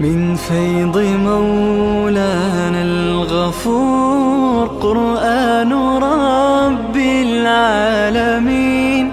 من فيض مولانا الغفور قرآن رب العالمين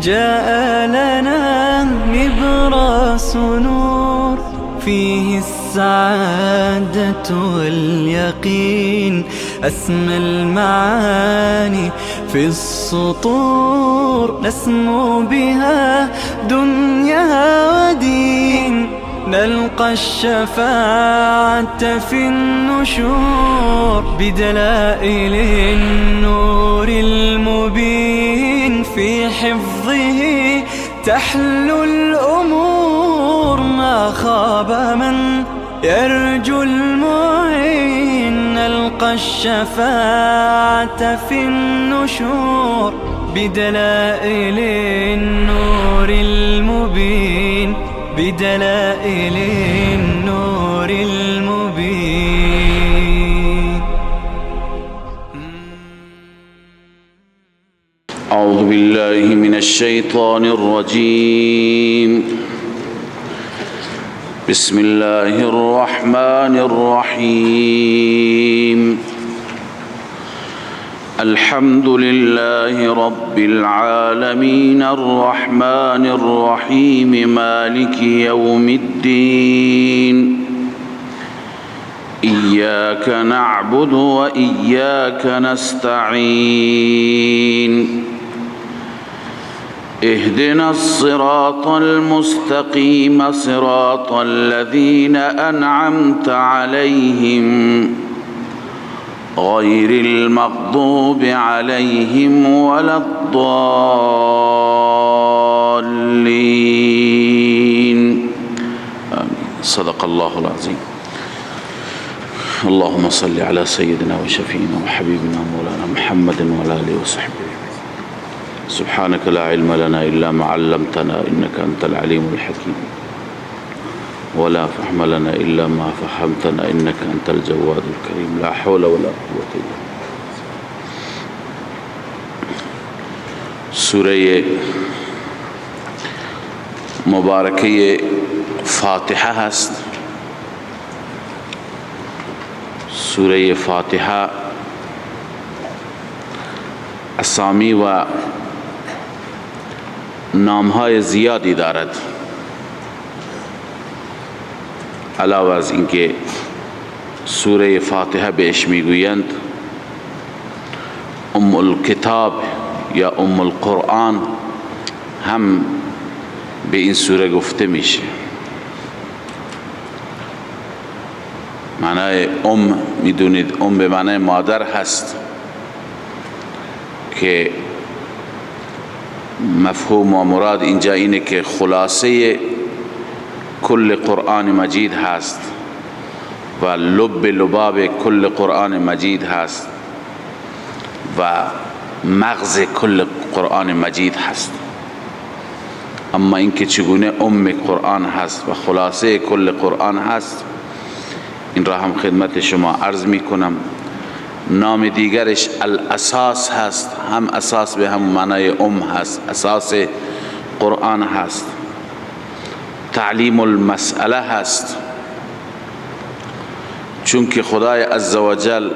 جاء لنا نبراس نور فيه السعادة واليقين أسمى المعاني في السطور نسمو بها دنيا ودين نلقى الشفاعة في النشور بدلائل النور المبين في حفظه تحلو الأمور ما خاب من يرجو المعين نلقى الشفاعة في النشور بدلائل النور المبين بدلائل النور المبين. أعوذ بالله من الشيطان الرجيم. بسم الله الرحمن الرحيم. الحمد لله رب العالمين الرحمن الرحيم مالك يوم الدين إياك نعبد وإياك نستعين اهدنا الصراط المستقيم صراط الذين أنعمت عليهم غير المغضوب عليهم ولا الضالين آمين. صدق الله العظيم. اللهم صل على سيدنا وشفينا وحبيبنا مولانا محمد وعلى آله وصحبه. سبحانك لا علم لنا إلا ما علمتنا إنك أنت العليم الحكيم ولا فهم لنا إلا ما فهمتنا إنك أنت الجواد الكريم لا حول ولا قوة إلا بالله. سوره مبارکه فاتحه هست. سوره فاتحه اسامی و نامهای زیادی دارد. علاوه از اینکه سوره فاتحه بهش میگویند ام الکتاب یا ام القرآن هم به این سوره گفته میشه. معنای میدونید به معنای مادر هست که مفهوم و مراد اینجا اینه که خلاصه کل قرآن مجید هست و لب لباب کل قرآن مجید هست و مغز کل قرآن مجید هست. اما اینکه چگونه ام قرآن هست و خلاصه کل قرآن هست این را هم خدمت شما عرض می کنم. نام دیگرش الاساس هست، هم اساس به هم معنای هست، اساس قرآن هست. تعلیم المسئله هست، چون که خدای عزوجل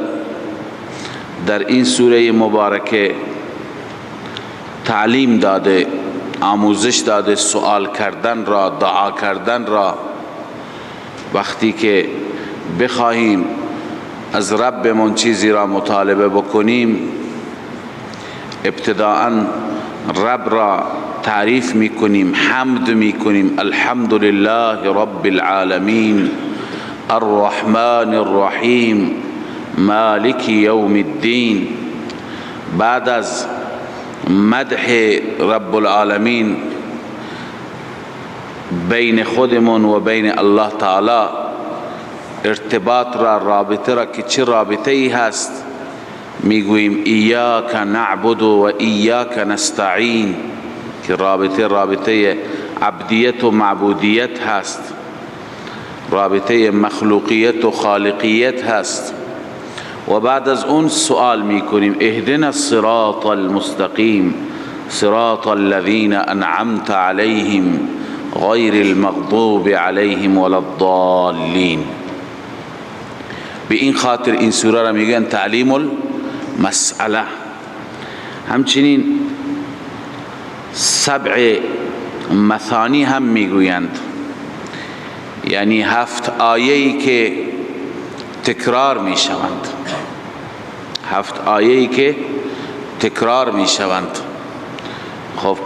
در این سوره مبارکه تعلیم داده، آموزش داده سوال کردن را، دعا کردن را. وقتی که بخواهیم از ربمون چیزی را مطالبه بکنیم ابتداءً رب را تعریف میکنیم، حمد میکنیم. الحمد لله رب العالمین الرحمن الرحیم مالک یوم الدین. بعد از مدح رب العالمین بین خودمون و بین الله تعالی ارتباط را، رابطه را که چه رابطه ای هست میگوییم ایاک نعبد و ایاک نستعین، که رابطه عبدیت و معبودیت هست، رابطه مخلوقیت و خالقیت هست. و بعد از اون سوال میکنیم اهدنا الصراط المستقیم صراط الذین انعمت علیهم غیر المغضوب علیهم ولا الضالین. به این خاطر این سوره را میگن تعلیم المسئله. همچنین 7 مثانی هم میگویند، یعنی 7 آیه‌ای که تکرار میشوند. 7 آیه‌ای که تکرار میشوند. خب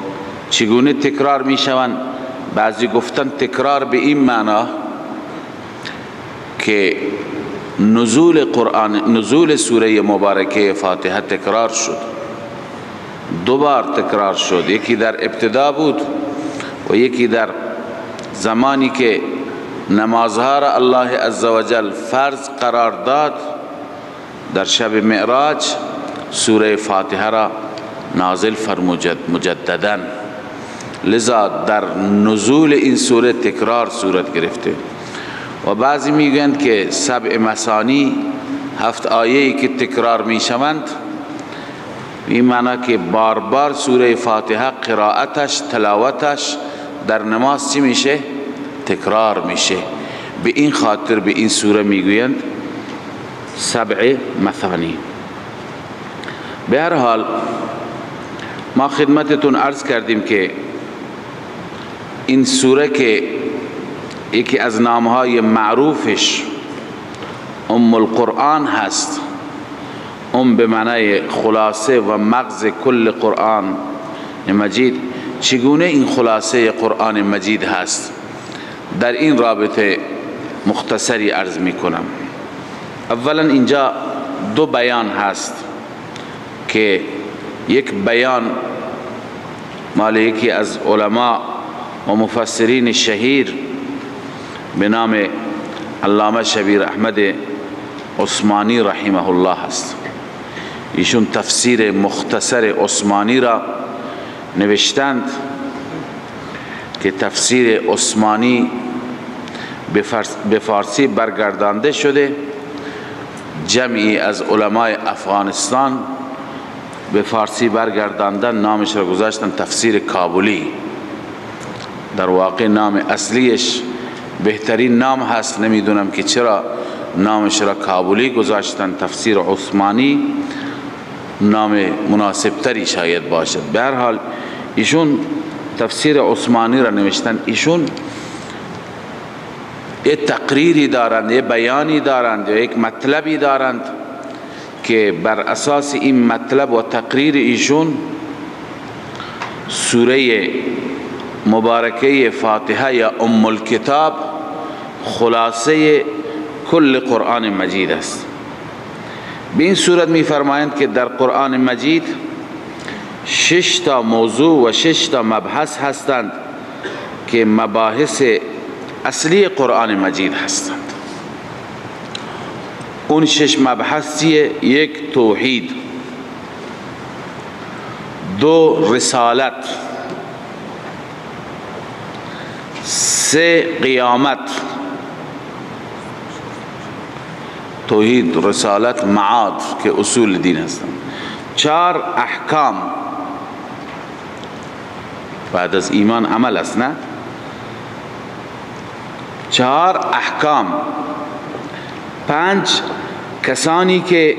چگونه تکرار میشوند؟ بعضی گفتن تکرار به این معنا که نزول سوره مبارکه فاتحه تکرار شد، 2 بار تکرار شد. یکی در ابتدا بود و یکی در زمانی که نمازها را الله عزوجل فرض قرار داد، در شب معراج سوره فاتحه را نازل فرمود مجددا. لذا در نزول این سوره تکرار صورت گرفته. و بعضی میگویند که 7 مثانی 7 آیه‌ای که تکرار میشوند، این معنی که بار بار سوره فاتحه قرائتش تلاوتش در نماز چی میشه؟ تکرار میشه. به این خاطر به این سوره میگویند 7 مثانی. به هر حال ما خدمتتون عرض کردیم که این سوره که یکی از نامهای معروفش ام القرآن هست، به معنای خلاصه و مغز کل قرآن مجید. چگونه این خلاصه قرآن مجید هست؟ در این رابطه مختصری عرض می کنم. اولا اینجا 2 بیان هست که یک بیان مال یکی از علما و مفسرین شهیر به نام علامه شبیر احمد عثمانی رحمه الله هست. ایشون تفسیر مختصر عثمانی را نوشتند که تفسیر عثمانی به فارسی برگردانده شده. جمعی از علمای افغانستان به فارسی برگرداندن، نامش را گذاشتن تفسیر کابلی. در واقع نام اصلیش بهترین نام هست، نمیدونم که چرا نامش را کابلی گذاشتن. تفسیر عثمانی نام مناسب تری شاید باشد. به هر حال ایشون تفسیر عثمانی را نوشتن. ایشون یک تقریری دارند، یک بیانی دارند، یک مطلبی دارند که بر اساس این مطلب و تقریر ایشون سوره مبارکه فاتحه یا ام الکتاب خلاصه کل قرآن مجید است. به این صورت می فرمایند که در قرآن مجید 6 تا موضوع و 6 تا مبحث هستند که مباحث اصلی قرآن مجید هستند. اون 6 مبحثیه: 1 توحید، 2 رسالت، 3 قیامت، توحید، رسالت، معاد که اصول دین هستند، 4 احکام، بعد از ایمان عمل است نه، 4 احکام، 5 کسانی که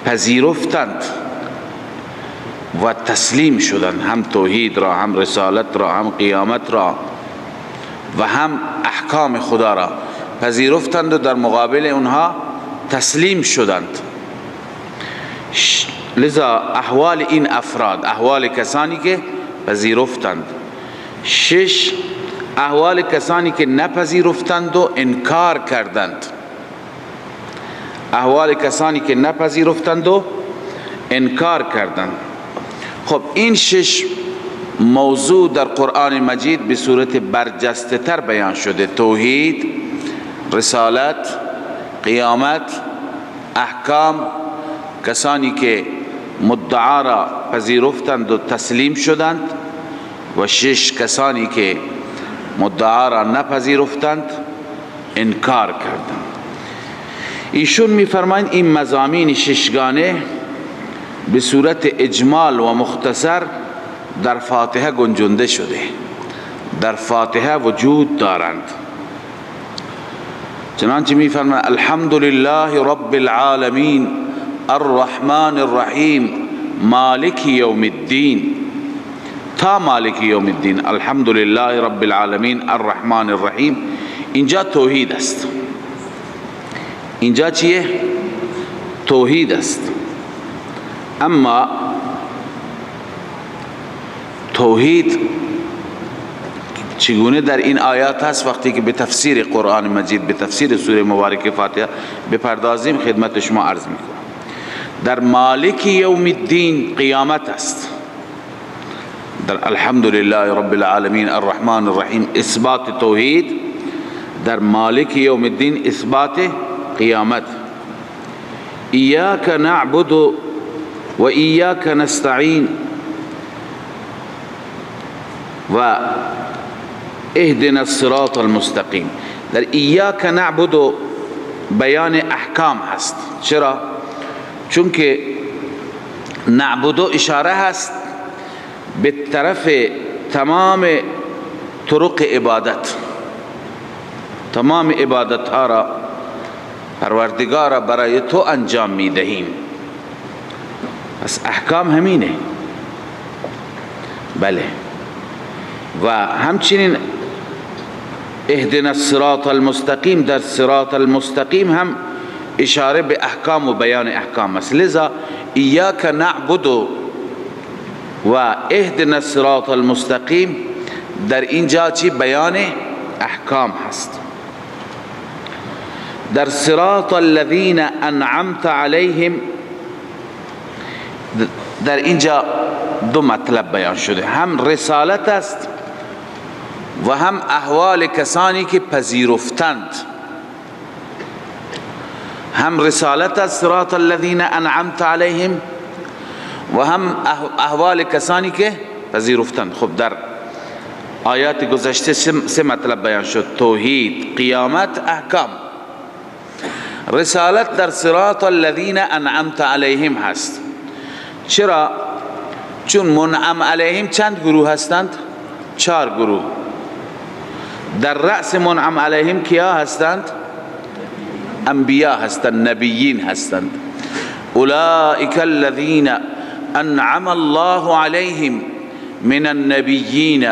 پذیرفتند و تسلیم شدند، هم توحید را، هم رسالت را، هم قیامت را و هم احکام خدا را پذیرفتند و در مقابل اونها تسلیم شدند. لذا احوال این افراد، احوال کسانی که پذیرفتند. 6 احوال کسانی که نپذیرفتند و انکار کردند. احوال کسانی که نپذیرفتند و انکار کردند. خب این 6 موضوع در قرآن مجید به صورت برجسته تر بیان شده: توحید، رسالت، قیامت، احکام، کسانی که مدعا را پذیرفتند و تسلیم شدند، و 6 کسانی که مدعا را نپذیرفتند انکار کردند. ایشون می‌فرمایند این مضامین 6 گانه به صورت اجمال و مختصر در فاتحه گنجانده شده. در فاتحه وجود دارند. چنانچه میفرماید الحمد لله رب العالمین الرحمن الرحیم مالک یوم الدین، تا مالک یوم الدین الحمد لله رب العالمین الرحمن الرحیم. اینجا توحید است. اینجا چیه؟ توحید است. اما توحید چگونه در این آیات هست؟ وقتی که به تفسیر قرآن مجید، به تفسیر سوره مبارکه فاتحه بپردازیم خدمت شما عرض میکنم. در مالک یوم الدین قیامت است، در الحمد لله رب العالمین الرحمن الرحیم اثبات توحید، در مالک یوم الدین اثبات قیامت. ایاک نعبد و ایاک نستعین و اهدنا الصراط المستقیم. در ایاک نعبد بیان احکام هست. چرا؟ چون که نعبد اشاره هست به طرف تمام طرق عبادت، تمام عبادت ها را پروردگار برای تو انجام می دهیم. پس احکام همینه. بله. و همچنین اهدنا الصراط المستقیم، در صراط المستقیم هم اشاره به احکام و بیان احکام است. لذا ایاک نعبد و اهدنا الصراط المستقیم در اینجا چی؟ بیان احکام هست. در صراط الذین انعمت علیهم، در اینجا دو مطلب بیان شده، هم رسالت است و هم احوال کسانی که پذیرفتند. هم رسالت است صراط الذین انعمت علیهم و هم احوال کسانی که پذیرفتند. خب در آیات گذشته سه مطلب بیان شد: توحید، قیامت، احکام. رسالت در صراط الذین انعمت علیهم هست. چرا؟ چون منعم علیهم چند گروه هستند؟ 4 گروه. در رأس منعم علیهم کیا هستند؟ انبیا هستند، نبیین هستند. اولئک الذین انعم الله علیهم من النبیین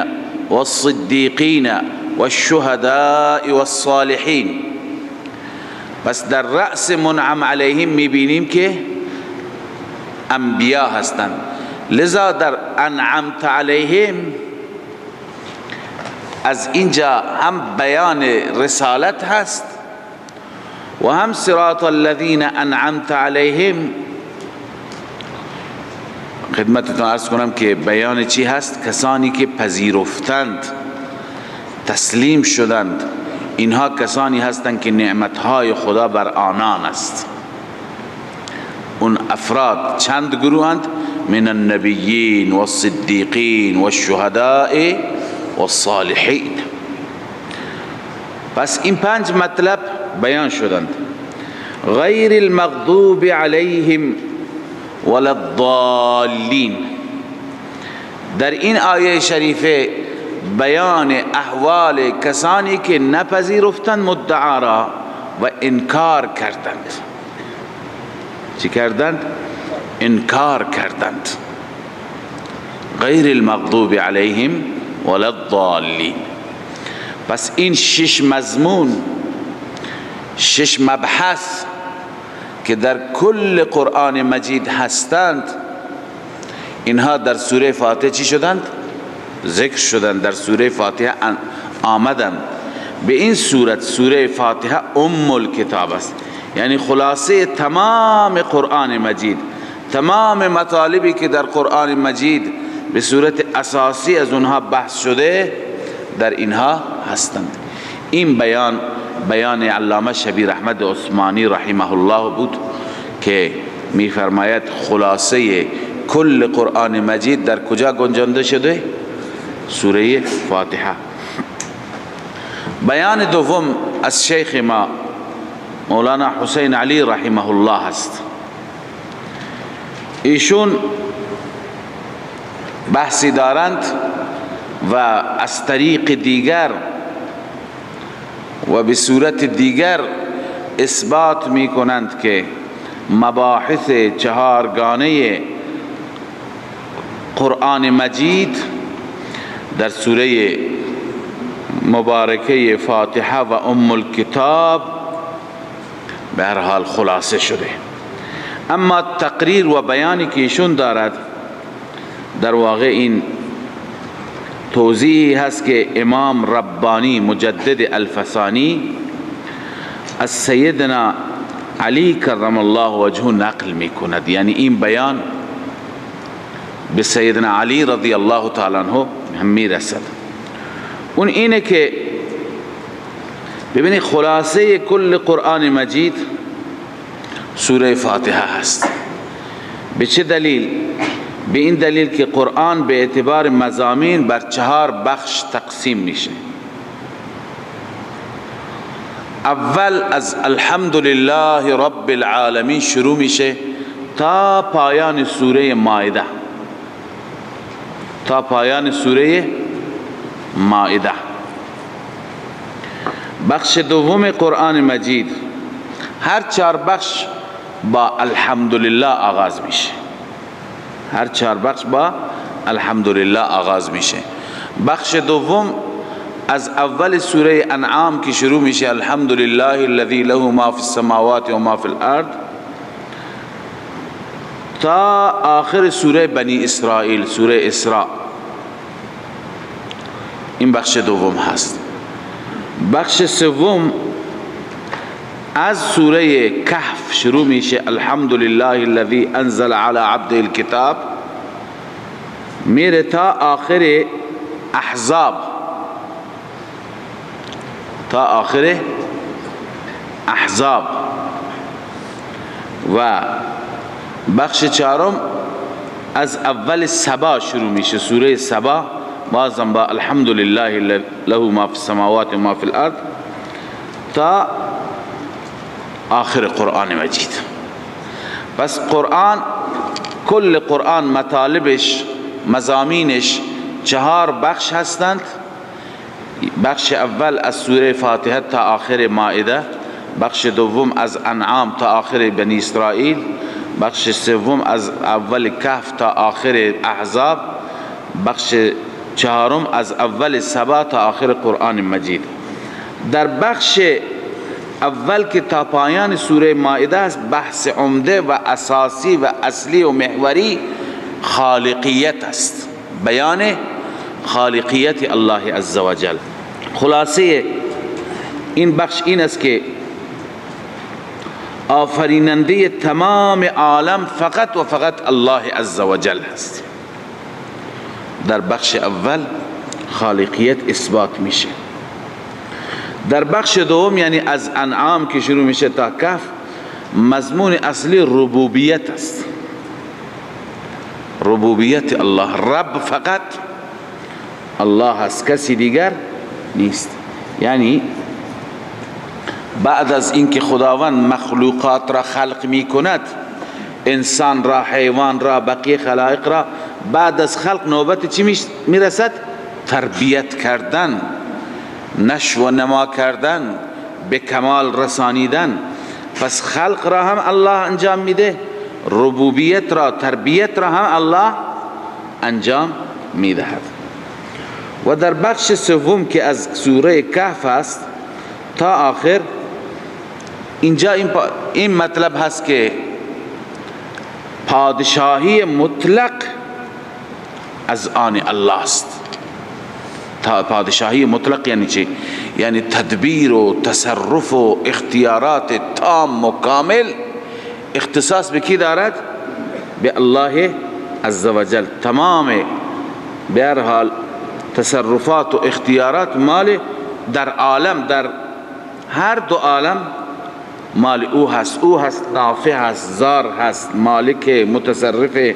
والصدیقین والشهداء والصالحین. پس در رأس منعم علیهم میبینیم که انبیا هستند. لذا در انعمت علیهم از اینجا هم بیان رسالت هست و هم صراط الذین انعمت علیهم. خدمتتون عرض کنم که بیان چی هست؟ کسانی که پذیرفتند، تسلیم شدند. اینها کسانی هستند که نعمتهای خدا بر آنان است. اون افراد چند گروهند؟ من النبیین والصدیقین والشهداء والصالحین. پس این 5 مطلب بیان شدند. غیر المغضوب علیهم ولا الضالین. در این آیه شریفه بیان احوال کسانی که نپذیرفتند مدعا را و انکار کردند. چی کردند؟ انکار کردند. غیر المغضوب علیهم ولا الضالین. پس این 6 مضمون، 6 مبحث که در کل قرآن مجید هستند، اینها در سوره فاتحه چی شدند؟ ذکر شدند، در سوره فاتحه آمدند. به این صورت سوره فاتحه ام الکتاب است، یعنی خلاصه تمام قرآن مجید. تمام مطالبی که در قرآن مجید به صورت اساسی از اونها بحث شده در اینها هستند. این بیان علامه شبیر احمد عثمانی رحمه الله بود که میفرماید خلاصه کل قرآن مجید در کجا گنجانده شده؟ سوره فاتحه. بیان دوم از شیخ ما مولانا حسین علی رحمه الله است. ایشون بحثی دارند و از طریق دیگر و به صورت دیگر اثبات می کنند که مباحث چهارگانه قرآن مجید در سوره مبارکه فاتحه و ام الکتاب به هر حال خلاصه شده. اما تقریر و بیانی که ایشون دارد در واقع این توضیحی هست که امام ربانی مجدد الفسانی از سیدنا علی کرم الله وجهه نقل می کند. یعنی این بیان به سیدنا علی رضی الله تعالی عنه هم می رسد. اون اینه که ببینید خلاصه کل قرآن مجید سوره فاتحه هست. به چه دلیل؟ به این دلیل که قرآن به اعتبار مضامین بر 4 بخش تقسیم میشه. اول از الحمدلله رب العالمین شروع میشه تا پایان سوره مائده، تا پایان سوره مائده. بخش دوم قرآن مجید هر 4 بخش با الحمدلله آغاز میشه، هر 4 بخش با الحمدلله آغاز میشه. بخش دوم از اول سوره انعام که شروع میشه الحمدلله الذی له ما فی السماوات و ما فی الارض تا آخر سوره بنی اسرائیل، سوره اسراء. این بخش دوم هست. بخش سوم از سوره کهف شروع میشه الحمدلله الذی انزل علی عبده الكتاب میره تا آخر احزاب، تا آخر احزاب. و بخش چهارم از اول سبا شروع میشه، سوره سبا بازم با الحمدلله له ما فی السماوات و ما فی الارض تا آخر قرآن مجید. پس قرآن کل قرآن مطالبش مضامینش 4 بخش هستند. بخش اول از سوره فاتحه تا آخر مائده، بخش دوم از انعام تا آخر بنی اسرائیل، بخش سوم از اول کهف تا آخر احزاب، بخش چهارم از اول سبا تا آخر قرآن مجید. در بخش اول که تا پایان سوره مائده است بحث عمده و اساسی و اصلی و محوری خالقیت است، بیان خالقیت الله عزوجل. خلاصه این بخش این است که آفریننده تمام عالم فقط و فقط الله عزوجل است. در بخش اول خالقیت اثبات میشه. در بخش دوم یعنی از انعام که شروع میشه تا کهف مضمون اصلی ربوبیت است، ربوبیت الله. رب فقط الله است، کسی دیگر نیست. یعنی بعد از اینکه خداوند مخلوقات را خلق می کند، انسان را، حیوان را، بقیه خلائق را، بعد از خلق نوبت چی می رسد؟ تربیت کردن، نشو و نما کردن، به کمال رسانیدن. پس خلق را هم الله انجام میده، ربوبیت را، تربیت را هم الله انجام میدهد. و در بخش سوم که از سوره کهف است تا آخر، اینجا این مطلب هست که پادشاهی مطلق از آن الله است. پادشاهی مطلق یعنی چی؟ یعنی تدبیر و تصرف و اختیارات تام و کامل اختصاص به کی دارد؟ به الله عزوجل. تمام به هر حال تصرفات و اختیارات مال در عالم، در هر دو عالم مال او هست. او هست نافع هست، زار هست، مالک، متصرف،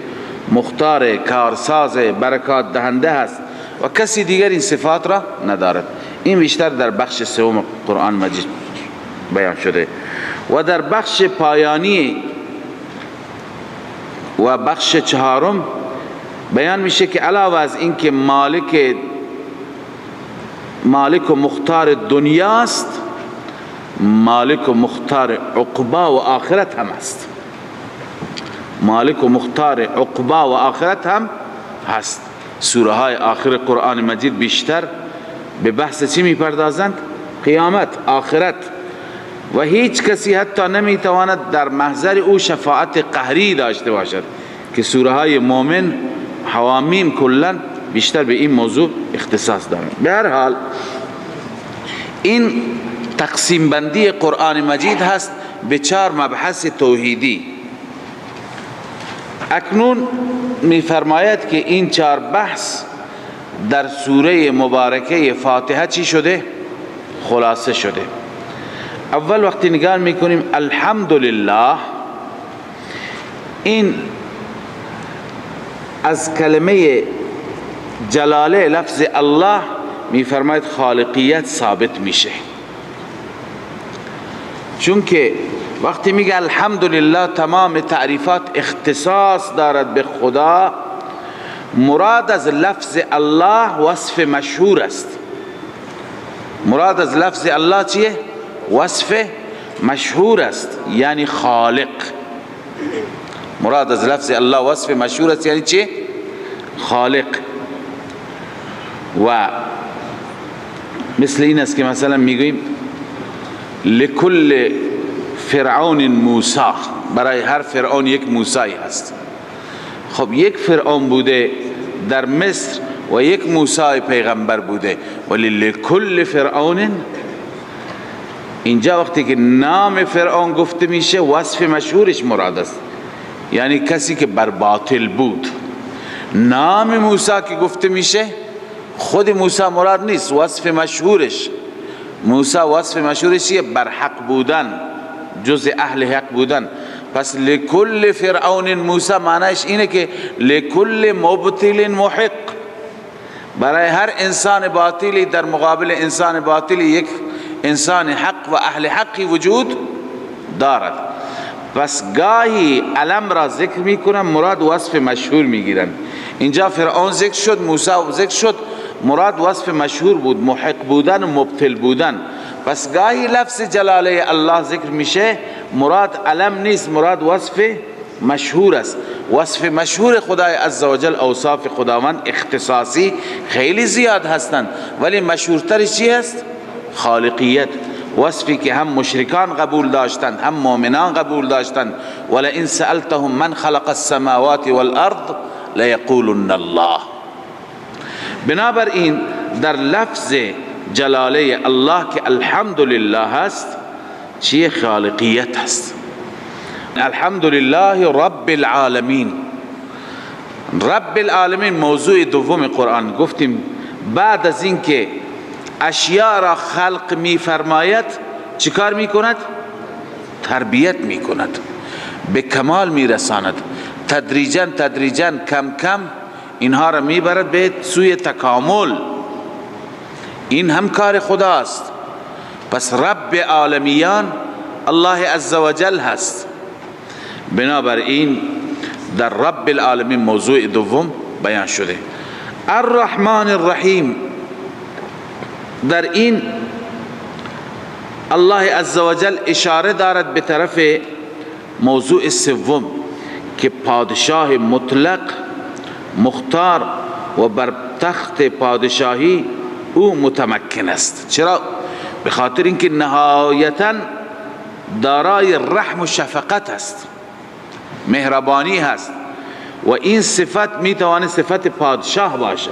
مختار، کارساز، برکات دهنده هست و کسی دیگر این صفات را ندارد. این بیشتر در بخش سوم قرآن مجید بیان شده. و در بخش پایانی و بخش چهارم بیان میشه که علاوه از این که مالک مالک و مختار دنیاست، مالک و مختار عقبا و آخرت هم است. مالک و مختار عقبا و آخرت هم هست. سوره های آخر قرآن مجید بیشتر به بحث چی میپردازند؟ قیامت، آخرت. و هیچ کسی حتی نمیتواند در محضر او شفاعت قهری داشته باشد که سوره های مومن حوامیم کلا بیشتر به این موضوع اختصاص دارند. به هر حال این تقسیم بندی قرآن مجید هست به 4 مبحث توحیدی. اکنون میفرماید که این 4 بحث در سوره مبارکه فاتحه چی شده؟ خلاصه شده. اول وقتی نگاه میکنیم الحمدلله، این از کلمه جلاله لفظ الله میفرماید خالقیت ثابت میشه، چون که وقتی میگه الحمدلله تمام تعریفات اختصاص دارد به خدا، مراد از لفظ الله وصف مشهور است. مراد از لفظ الله چیه؟ وصف مشهور است، یعنی خالق. مراد از لفظ الله وصف مشهور است یعنی چی؟ خالق. و مثل این است که مثلا میگوییم لکل فرعون موسی، برای هر فرعون یک موسی هست. خب یک فرعون بوده در مصر و یک موسی پیغمبر بوده، ولی لکل فرعون، اینجا وقتی که نام فرعون گفته میشه وصف مشهورش مراد است، یعنی کسی که بر باطل بود. نام موسی که گفته میشه خود موسی مراد نیست، وصف مشهورش. موسی وصف مشهورش بر حق بودن، جز اهل حق بودن. پس لکل فرعون موسی معنیش اینه که لکل مبتل محق، برای هر انسان باطلی در مقابل انسان باطلی یک انسان حق و اهل حقی وجود دارد. پس گاهی علم را ذکر میکنن مراد وصف مشهور میگیرن. اینجا فرعون ذکر شد، موسی ذکر شد، مراد وصف مشهور بود، محق بودن و مبتل بودن. پس گاهی لفظ جلاله الله ذکر میشه، مراد علم نیست، مراد وصف مشهور است. وصف مشهور خدای عزوجل، اوصاف خداوند اختصاصی خیلی زیاد هستند، ولی مشهورترش چی است؟ خالقیت. وصفی که هم مشرکان قبول داشتند هم مؤمنان قبول داشتند. ولئن سألتهم من خلق السماوات والارض لیقولن الله. بنابراین در لفظ جلاله الله که الحمدلله هست چیه؟ خالقیت هست. الحمدلله رب العالمین. رب العالمین موضوع دوم قرآن. گفتیم بعد از این که اشیاء را خلق می فرماید چیکار می کند؟ تربیت می کند، به کمال می رساند، تدریجا تدریجا کم کم اینها را می برد به سوی تکامل. این هم کار خداست. پس رب عالمیان الله عزوجل هست. بنابراین در رب العالمین موضوع دوم بیان شده. الرحمن الرحیم، در این الله عزوجل اشاره دارد به طرف موضوع سوم که پادشاه مطلق، مختار و بر تخت پادشاهی او متمکن است. چرا؟ به خاطر اینکه نهایتاً دارای رحم و شفقت است، مهربانی هست و این صفت میتواند صفت پادشاه باشد،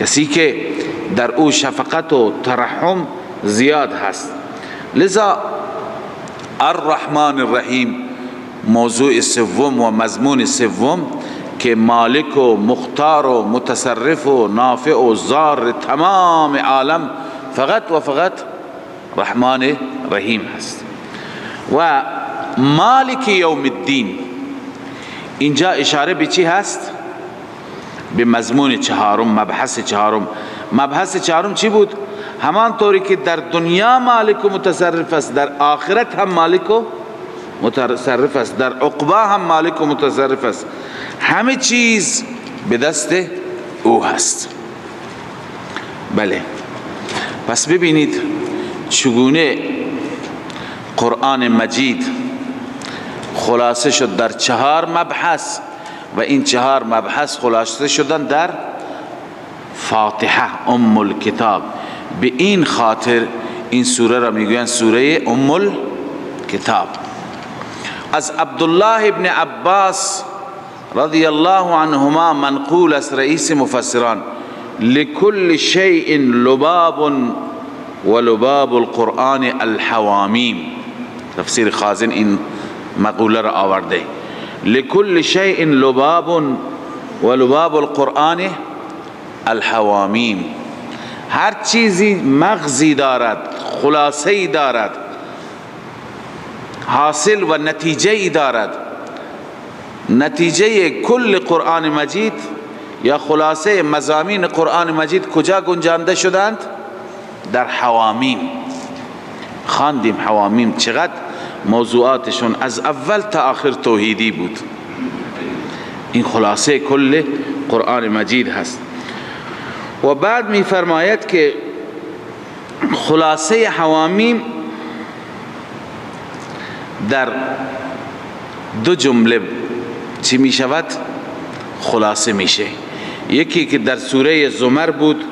کسی که در او شفقت و ترحم زیاد هست. لذا الرحمن الرحیم موضوع سوم و مضمون سوم که مالک و مختار و متصرف و نافع و ضار تمام عالم فقط و فقط رحمان رحیم هست. و مالک یوم الدین، اینجا اشاره به چی هست؟ به مضمون چهارم، مبحث چهارم. مبحث چهارم چی بود؟ همان طوری که در دنیا مالک و متصرف است، در آخرت هم مالک و متصرف است، در عقبا هم مالک و متصرف است. همه چیز به دست او هست. بله، پس ببینید چگونه قرآن مجید خلاصه شد در 4 مبحث و این 4 مبحث خلاصه شدن در فاتحه ام الکتاب. به این خاطر این سوره را میگویند سوره ام الکتاب. از عبدالله ابن عباس رضی الله عنهما منقول از رئیس مفسران لكل شيء لباب ولباب القرآن الحوامیم، تفسیر خازن این مقوله را آورده. لكل شيء لباب ولباب القرآن الحوامیم، هر چیزی مغزی دارد، خلاصه‌ای دارد، حاصل و نتیجه‌ای دارد. نتیجه کل قرآن مجید یا خلاصه مضامین قرآن مجید کجا گنجانده شدند؟ در حوامیم. خواندیم حوامیم چقدر موضوعاتشون از اول تا آخر توحیدی بود. این خلاصه کل قرآن مجید هست. و بعد می فرماید که خلاصه حوامیم در 2 جمله چی می شود؟ خلاصه میشه. یکی که در سوره زمر بود،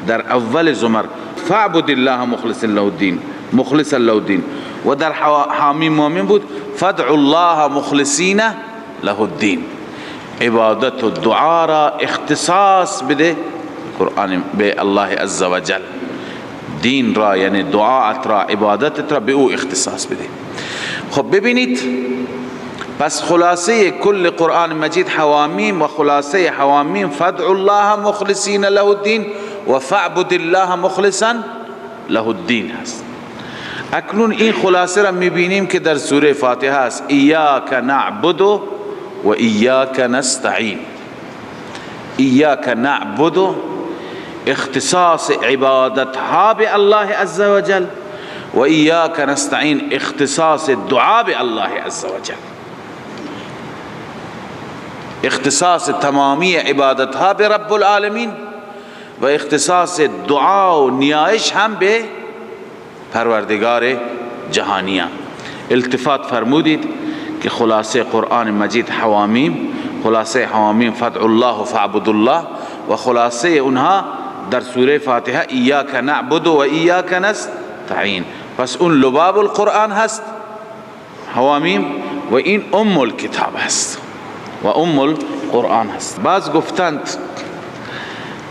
در اول زمر فاعبد الله مخلصا له الدین، و در حامیم مومن بود فادع الله مخلصین له الدین. عبادت و دعا را اختصاص بده قرآن به الله عز و جل، دین را یعنی دعاءت را عبادت را به او اختصاص بده. خب ببینید، پس خلاصه کل قرآن مجید حوامیم و خلاصه حوامیم فادع الله مخلصین له الدین و فاعبد الله مخلصا له الدین هست. اکنون این خلاصه را میبینیم که در سوره فاتحه است. ایاک نعبد و ایاک نستعین. ایاک نعبد اختصاص عبادت ها به الله عز و جل و ایاک نستعین اختصاص دعا به الله عز و جل، اختصاص تمامی عبادت ها به رب العالمین و اختصاص دعا و نیایش هم به پروردگار جهانیان. التفات فرمودید که خلاصه قرآن مجید حوامیم، خلاصه حوامیم فادع الله و فاعبد الله، و خلاصه اونها در سوره فاتحه ایاک نعبد و ایاک نستعین. پس اون لباب القرآن هست حوامیم و این ام الکتاب هست و ام القرآن هست. بعض گفتند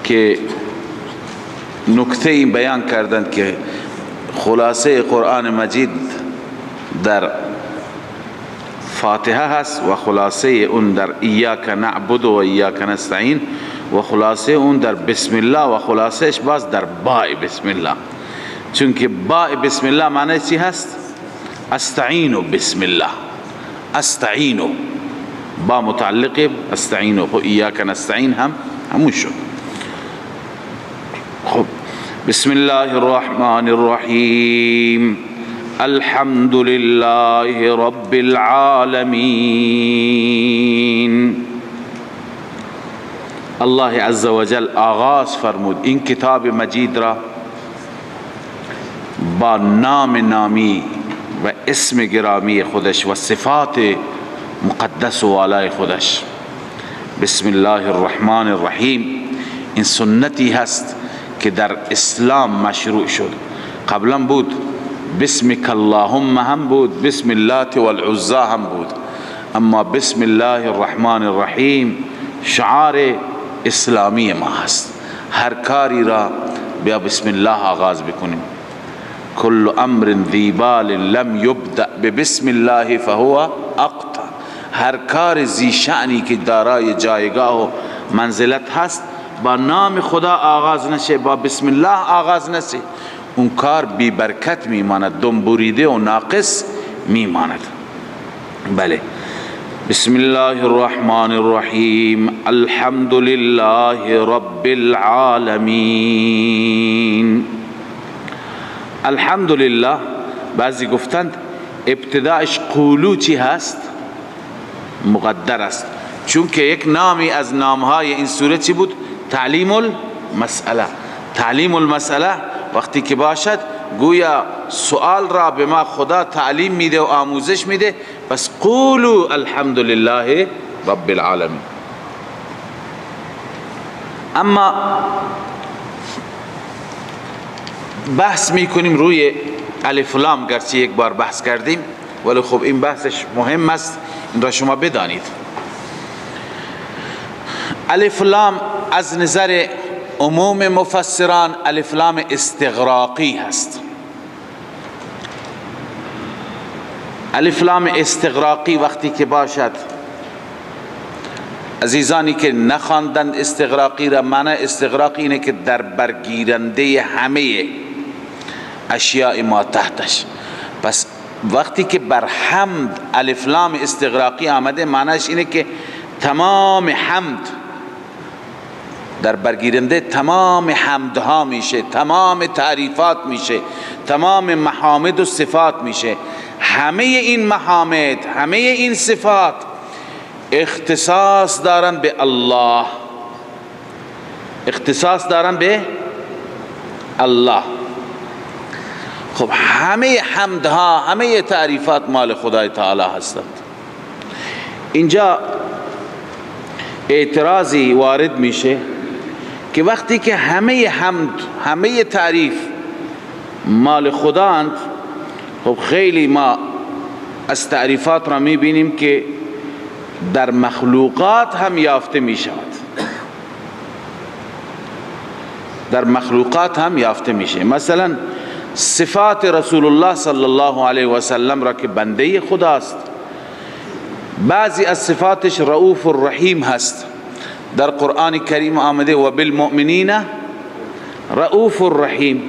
که نکته این بیان کردند که خلاصه قرآن مجید در فاتحه هست و خلاصه اون در ایاک نعبد و ایاک نستعین و خلاصه اون در بسم الله و خلاصهش باز در باء بسم الله، چون که باء بسم الله معنی چی هست؟ استعینوا بسم الله. استعینوا با متعلق استعینوا و ایاک نستعین همون شد. خب بسم الله الرحمن الرحیم الحمد لله رب العالمین. الله عز و جل آغاز فرمود این کتاب مجید را با نام نامی و اسم گرامی خودش و صفات مقدس و والای خودش. بسم الله الرحمن الرحیم این سنتی هست که در اسلام مشروع شد. قبلا بود بسمک اللهم هم بود، بسم اللات والعزى هم بود، اما بسم الله الرحمن الرحیم شعار اسلامی ما هست. هر کاری را بیا بسم الله آغاز بکنیم. کل امر ذی بال لم یبدأ ببسم الله فهو اقطع. هر کار ذی شأنی که دارای جایگاه و منزلت هست با نام خدا آغاز نشه، با بسم الله آغاز نشه، اون کار بی برکت میماند، دم بریده و ناقص میماند. بله. بسم الله الرحمن الرحیم الحمد لله رب العالمین. الحمد لله بعضی گفتند ابتداش قولو چی هست؟ مقدر است، چون که یک نامی از نامهای این سوره چی بود؟ تعلیم المسئله. تعلیم المسئله وقتی که باشد گویا سوال را به ما خدا تعلیم میده و آموزش میده. پس قولوا الحمد لله رب العالمین. اما بحث میکنیم روی الف لام، گرچه یک بار بحث کردیم ولی خب این بحثش مهم است، این را شما بدانید. الف لام از نظر عموم مفسران الف لام استغراقی هست. الف لام استغراقی وقتی که باشد، عزیزانی که نخواندند استغراقی را، معنی استغراقی اینه که در برگیرنده همه اشیاء ما تحتش. پس وقتی که بر حمد الف لام استغراقی آمده، معنیش اینه که تمام حمد در برگیرنده تمام حمدها میشه، تمام تعریفات میشه، تمام محامد و صفات میشه. همه این محامد، همه این صفات اختصاص دارن به الله، اختصاص دارن به الله. خب همه حمدها، همه تعریفات مال خدای تعالی هستند. اینجا اعتراضی وارد میشه که وقتی که همه حمد، همه تعریف مال خداند، خب خیلی ما از تعریفات را میبینیم که در مخلوقات هم یافته میشود، در مخلوقات هم یافته میشه. مثلا صفات رسول الله صلی الله علیه و سلم را که بنده خداست، بعضی از صفاتش رؤوف الرحیم هست، در قرآن کریم آمده و بالمؤمنین رؤوف الرحیم.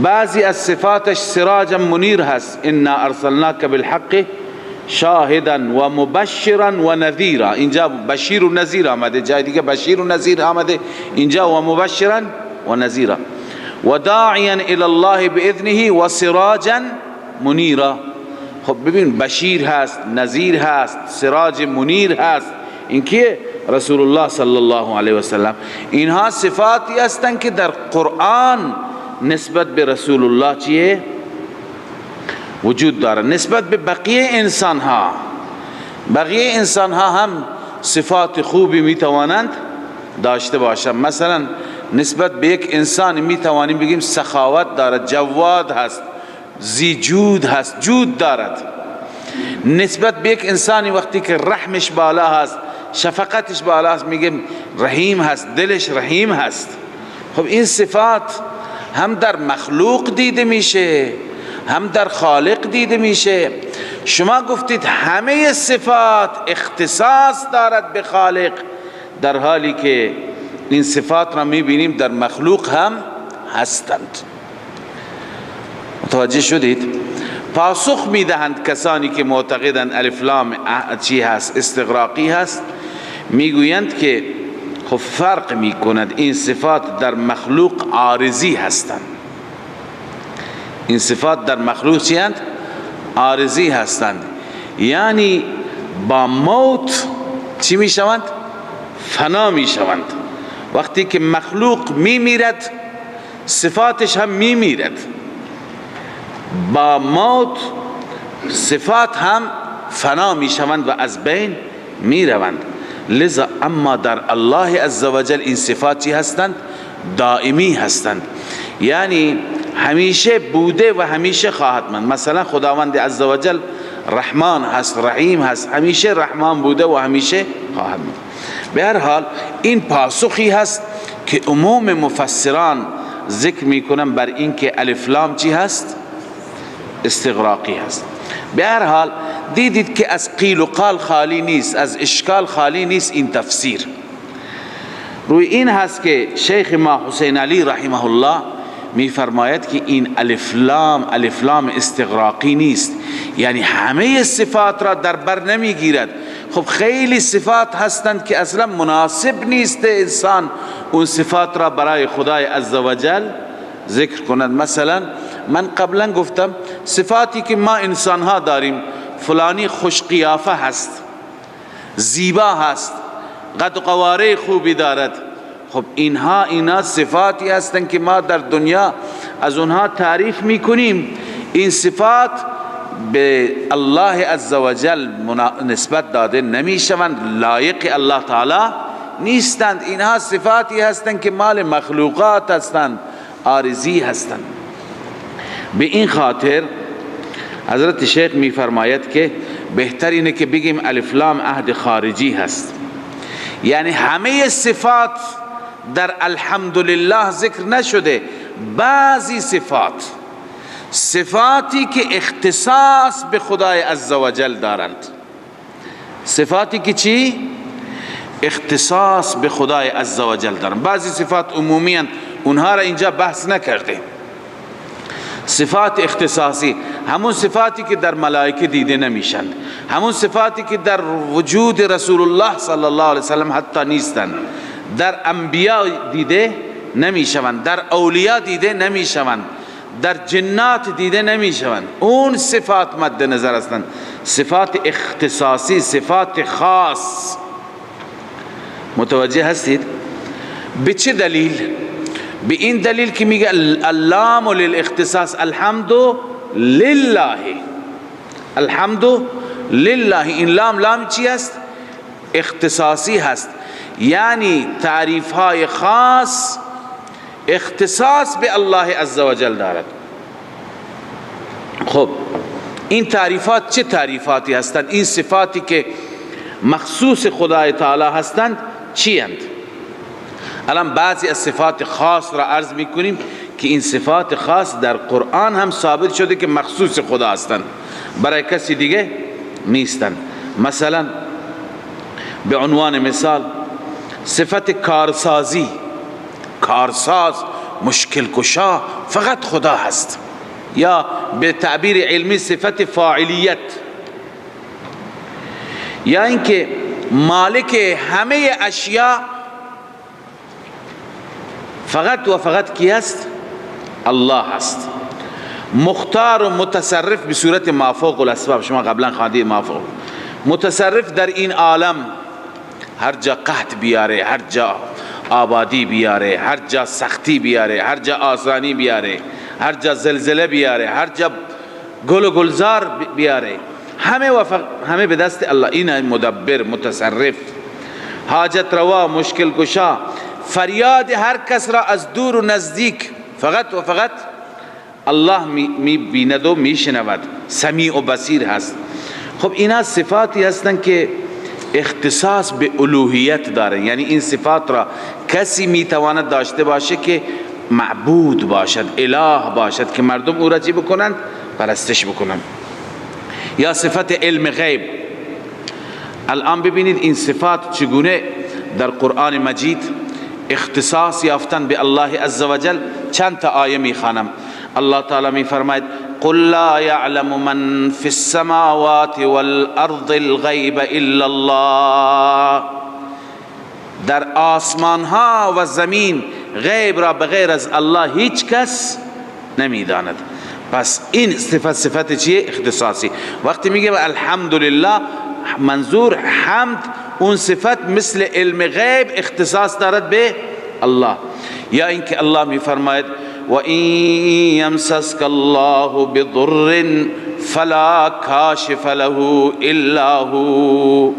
بعضی از صفاتش سراجا منیر هست، انا ارسلناک بالحق شاهدا و مبشرا و نذیرا. اینجا بشیر و نذیر آمده، جای دیگه بشیر و نذیر آمده، اینجا و مبشرا و نذیرا. و داعیا الی الله باذنه و سراجا منیرا. خب ببین، بشیر هست، نذیر هست، سراج منیر هست. این که رسول الله صلی الله علیه و سلم. اینها صفاتی هستند که در قرآن نسبت به رسول الله چیه؟ وجود داره. نسبت به بقیه انسان ها، بقیه انسان ها هم صفات خوبی میتوانند داشته باشند. مثلا نسبت به یک انسان میتوانیم بگیم سخاوت دارد، جواد هست، ذی جود هست، جود دارد. نسبت به یک انسانی وقتی که رحمش بالا هست، شفقتش بالا هست، میگیم رحیم هست، دلش رحیم هست. خب این صفات هم در مخلوق دیده میشه، هم در خالق دیده میشه. شما گفتید همه صفات اختصاص دارد به خالق، در حالی که این صفات را میبینیم در مخلوق هم هستند. متوجه شدید؟ پاسخ میدهند کسانی که معتقدند الف لام چی هست؟ استغراقی هست. میگویند که خب فرق میکند، این صفات در مخلوق عارضی هستند. این صفات در مخلوق چی هستند؟ عارضی هستند، یعنی با موت چی میشوند؟ فنا میشوند. وقتی که مخلوق میمیرد صفاتش هم میمیرد، با موت صفات هم فنا میشوند و از بین میروند. لذا اما در الله عزوجل این صفات چی هستند؟ دائمی هستند، یعنی همیشه بوده و همیشه خواهد ماند. مثلا خداوند عزوجل رحمان هست، رحیم هست، همیشه رحمان بوده و همیشه خواهد ماند. به هر حال این پاسخی هست که عموم مفسران ذکر میکنن بر این که الف لام چی هست؟ استغراقی هست. به هر حال دیدید که از قیل و قال خالی نیست، از اشکال خالی نیست این تفسیر. روی این هست که شیخ ما حسین علی رحمه الله می فرماید که این الف لام استغراقی نیست، یعنی همه صفات را در بر نمی گیرد. خب خیلی صفات هستند که اصلا مناسب نیست انسان اون صفات را برای خدای عزوجل ذکر کند. مثلا من قبلا گفتم صفاتی که ما انسان ها داریم، فلانی خوش قیافه هست، زیبا هست، قد و قواره خوبی دارد. خب اینا صفاتی هستند که ما در دنیا از اونها تعریف میکنیم. این صفات به الله عزوجل نسبت داده نمیشوند، لایق الله تعالی نیستند. اینها صفاتی هستند که مال مخلوقات هستند، عارضی هستند. به این خاطر حضرت شیخ میفرماید که بهتر اینه که بگیم الف لام عهد خارجی هست، یعنی همه صفات در الحمدلله ذکر نشده. بعضی صفاتی که اختصاص به خدای عزوجل دارند، صفاتی که چی؟ اختصاص به خدای عزوجل دارند. بعضی صفات عمومی هستند، اونها را اینجا بحث نکرده. صفات اختصاصی همون صفاتی که در ملائکه دیده نمیشند، همون صفاتی که در وجود رسول الله صلی الله علیه وسلم حتی نیستند، در انبیاء دیده نمیشوند، در اولیاء دیده نمیشوند، در جنات دیده نمیشوند. اون صفات مد نظر هستند، صفات اختصاصی، صفات خاص. متوجه هستید؟ به چه دلیل؟ به این دلیل که میگه اللام للاختصاص، الحمد لله، الحمد لله. این لام چی است؟ اختصاصی هست، یعنی تعریف های خاص اختصاص به الله عزوجل دارد. خب این تعریفات چه تعریفاتی هستند؟ این صفاتی که مخصوص خدای تعالی هستند چی هستند؟ الان بعضی از صفات خاص را عرض میکنیم که این صفات خاص در قرآن هم ثابت شده که مخصوص خدا هستند، برای کسی دیگه نیستند. مثلا به عنوان مثال صفت کارسازی، کارساز، مشکل کشا فقط خدا هست. یا به تعبیر علمی صفت فاعلیت، یا اینکه مالک همه اشیاء فقط و فقط کی است؟ الله هست. مختار و متصرف به صورت مافوق الاسباب، شما قبلا خواندید مافوق، متصرف در این عالم، هر جا قحط بیاره، هر جا آبادی بیاره، هر جا سختی بیاره، هر جا آسانی بیاره، هر جا زلزله بیاره، هر جا گل و گلزار بیاره، همه به دست الله. این مدبر، متصرف، حاجت روا، مشکل کشا، فریاد هر کس را از دور و نزدیک فقط و فقط الله می بیند و می شنود، سمیع و بصیر هست. خب اینا صفاتی هستند که اختصاص به الوهیت دارن، یعنی این صفات را کسی می تواند داشته باشه که معبود باشد، اله باشد، که مردم او را چی بکنند؟ پرستش بکنند. یا صفت علم غیب. الان ببینید این صفات چگونه در قرآن مجید اختصاص یافتن به الله عزوجل. چند تا آیه میخوانم. الله تعالی میفرماید قل لا يعلم من في السماوات والارض الغیب الا الله. در آسمان ها و زمین غیب را بغیر از الله هیچ کس نمیداند. پس این صفت چیه؟ اختصاصی. وقتی میگه الحمدلله، منظور حمد اون صفت مثل علم غیب اختصاص دارد به الله. یا اینکه الله میفرماید و این یمسسک الله بضر فلا کاشف له الا هو.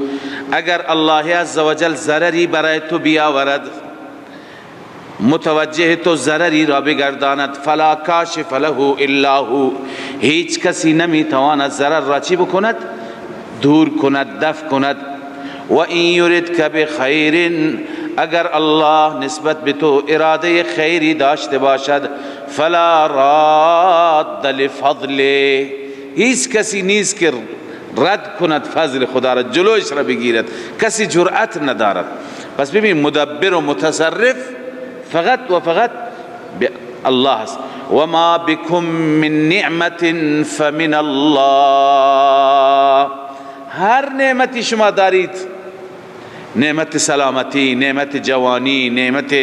اگر الله عزوجل ضرری برای تو بیاورد، متوجه تو ضرری را بگرداند، فلا کاشف له الا هو، هیچ کسی نمیتواند ضرر را چی بکند؟ دور کند، دفع کند. و این یردک بخیر، اگر الله نسبت به تو اراده خیری داشته باشد، فلا راد لفضله، هیچ کسی نیست که رد کند فضل خدا را، جلوش را بگیرد، کسی جرأت ندارد. پس ببین مدبر و متصرف فقط و فقط الله است. و ما بكم من نعمت فمن الله. هر نعمتی شما دارید، نعمت سلامتی، نعمت جوانی، نعمت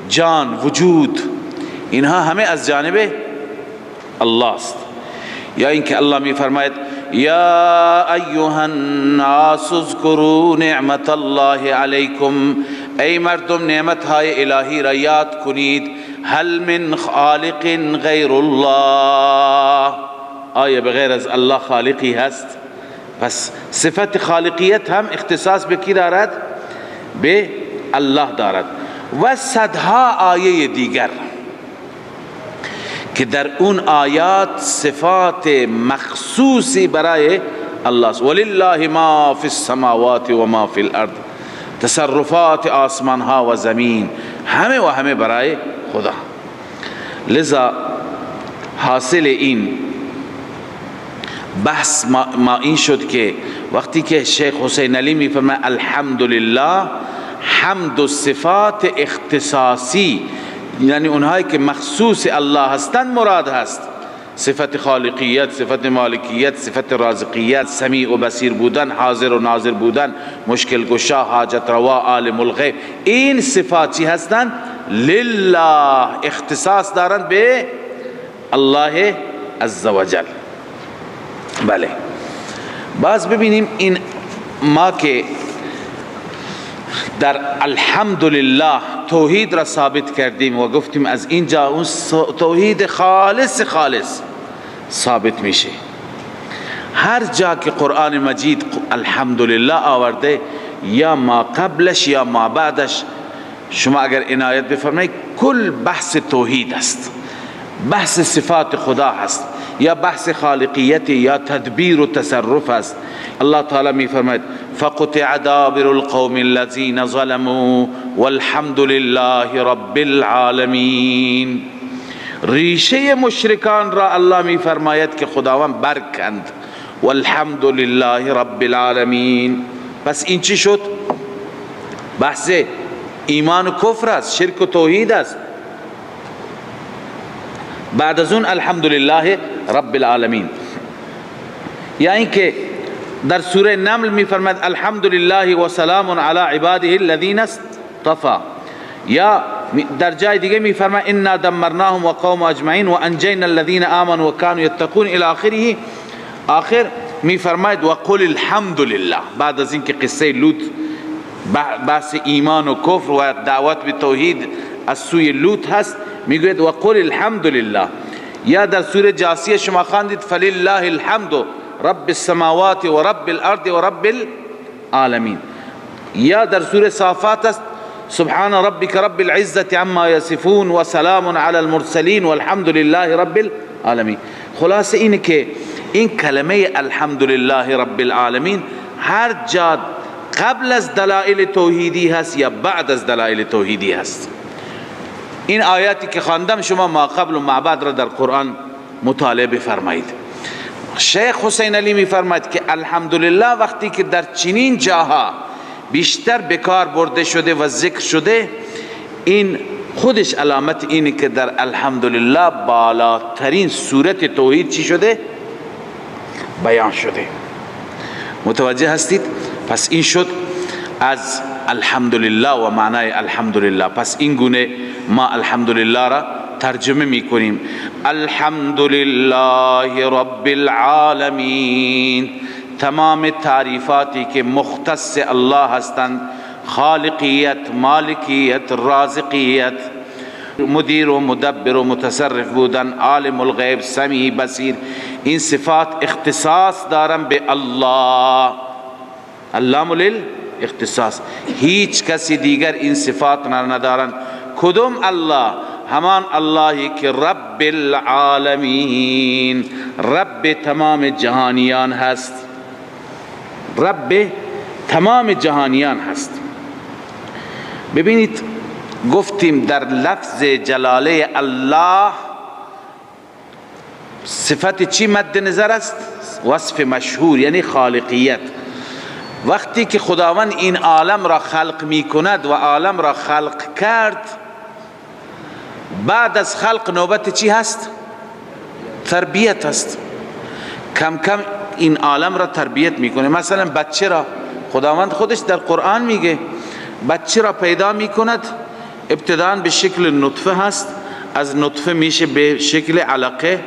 جان، وجود، اینها همه از جانب الله است. یا اینکه الله می فرماید یا ایها الناس اذکروا نعمت الله علیکم، ای مردم نعمتهای الهی را یاد کنید. هل من خالق غیر الله، آیا بغیر از الله خالقی هست؟ پس صفت خالقیت هم اختصاص به کی دارد؟ به الله دارد. و صدها آیه دیگر که در اون آیات صفات مخصوصی برای الله است. ولله ما فی السماوات و ما فی الارض، تصرفات آسمان ها و زمین همه و همه برای خدا. لذا حاصل این بحث ما این شد که وقتی که شیخ حسین علی میفرماید الحمدلله، حمد و صفات اختصاصی یعنی اونهایی که مخصوص الله هستند مراد هست. صفت خالقیت، صفت مالکیت، صفت رازقیت، سمیع و بصیر بودن، حاضر و ناظر بودن، مشکل گشا، حاجت روا، عالم الغیب، این صفاتی هستند لله، اختصاص دارند به الله عزوجل. بله، باز ببینیم این ما که در الحمدلله توحید را ثابت کردیم و گفتیم از اینجا اون توحید خالص ثابت میشه. هر جا که قرآن مجید الحمدلله آورده، یا ما قبلش یا ما بعدش، شما اگر عنایت بفرمایید کل بحث توحید است، بحث صفات خدا هست، یا بحث خالقیت یا تدبیر و تصرف است. الله تعالی می فرماید فقطع دابر القوم الذين ظلموا والحمد لله رب العالمین. ریشه مشرکان را الله می فرماید که خداوند برکند، والحمد لله رب العالمین. پس این چی شد؟ بحث ایمان و کفر است، شرک و توحید است. بعد از اون الحمدلله رب العالمین. یا اینکه در سوره نمل می فرماید الحمدلله و سلام علی عباده الذین اصطفى. یا در جای دیگه می فرماید انا دمرناهم و قوم اجمعین و انجینا الذین آمنوا و كانوا یتقون الی آخره. آخر می فرماید و قل الحمدلله. بعد از اینکه قصه لوط بحث ایمان و کفر و دعوت به توحید از سوی لوط هست، میگوید و قل الحمدلله. یا در سوره جاثیه شما خواندید فلله الحمد رب السماوات و رب الارض و رب العالمین. یا در سوره صافات است سبحان ربک رب العزة عما یصفون و سلام علی المرسلین والحمد لله رب العالمین. خلاصه اینه که این کلمه الحمدلله رب العالمین هر جا قبل از دلائل توحیدی هست یا بعد از دلائل توحیدی هست. این آیاتی که خواندم شما ما قبل و ما بعد را در قرآن مطالعه بفرمایید. شیخ حسین علی می فرماید که الحمدلله وقتی که در چنین جاها بیشتر بکار برده شده و ذکر شده، این خودش علامت اینه که در الحمدلله بالاترین صورت توحید چی شده؟ بیان شده. متوجه هستید؟ پس این شد از الحمدلله و معنای الحمدلله. پس این گونه ما الحمدلله را ترجمه می کنیم. الحمدلله رب العالمین. تمام تعریفاتی که مختص الله هستند، خالقیت، مالکیت، رازقیت، مدیر و مدبر و متصرف بودن، عالم الغیب، سمیع، بصیر، این صفات اختصاص دارن به الله. اللام للاختصاص. هیچ کسی دیگر این صفات ندارن. کدوم الله؟ همان اللهی که رب العالمین، رب تمام جهانیان هست، رب تمام جهانیان هست. ببینید گفتیم در لفظ جلاله الله صفت چی مد نظر است؟ وصف مشهور یعنی خالقیت. وقتی که خداوند این عالم را خلق می کند و عالم را خلق کرد، بعد از خلق نوبت چی هست؟ تربیت هست. کم کم این عالم را تربیت میکنه. مثلا بچه را خداوند خودش در قرآن میگه بچه را پیدا میکند، ابتداء به شکل نطفه هست، از نطفه میشه به شکل علقه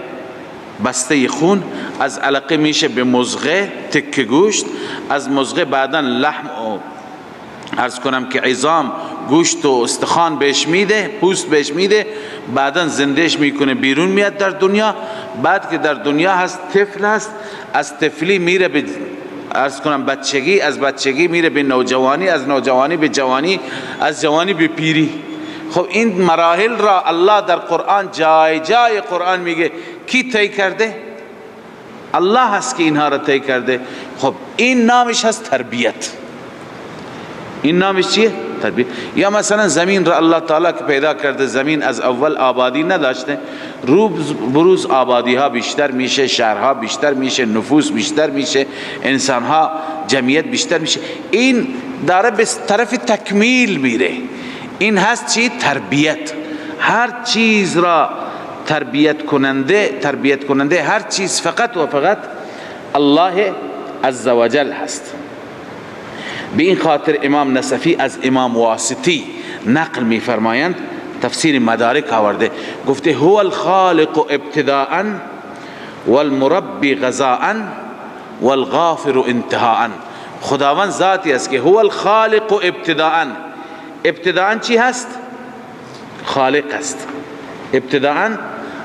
بسته خون، از علقه میشه به مضغه تکه گوشت، از مضغه بعدا لحم و عرض کنم که عظام گوشت و استخوان بهش میده، پوست بهش میده، بعدا زندهش میکنه، بیرون میاد در دنیا. بعد که در دنیا هست طفل هست، از طفلی میره به عرض کنم بچگی، از بچگی میره به نوجوانی، از نوجوانی به جوانی، از جوانی به پیری. خب این مراحل را الله در قرآن جای جای قرآن میگه کی طی کرده؟ الله هست که اینها را طی کرده. خب این نامش هست تربیت. این نامش چیه؟ تربیت. یا مثلا زمین را الله تعالی که پیدا کرده، زمین از اول آبادی نداشته، روز بروز آبادی ها بیشتر میشه، شهرها بیشتر میشه، نفوس بیشتر میشه، انسان ها جمعیت بیشتر میشه، این داره به طرف تکمیل میره. این هست چی؟ تربیت. هر چیز را تربیت کننده هر چیز فقط و فقط الله عزوجل هست. به این خاطر امام نصفی از امام واسطی نقل می فرمایند، تفسیر مدارک آورده، گفته هو الخالق ابتداء والمربی غذاء والغافر انتهاء. خداوند ذاتی است که هو الخالق ابتداء چی هست؟ خالق است. ابتداء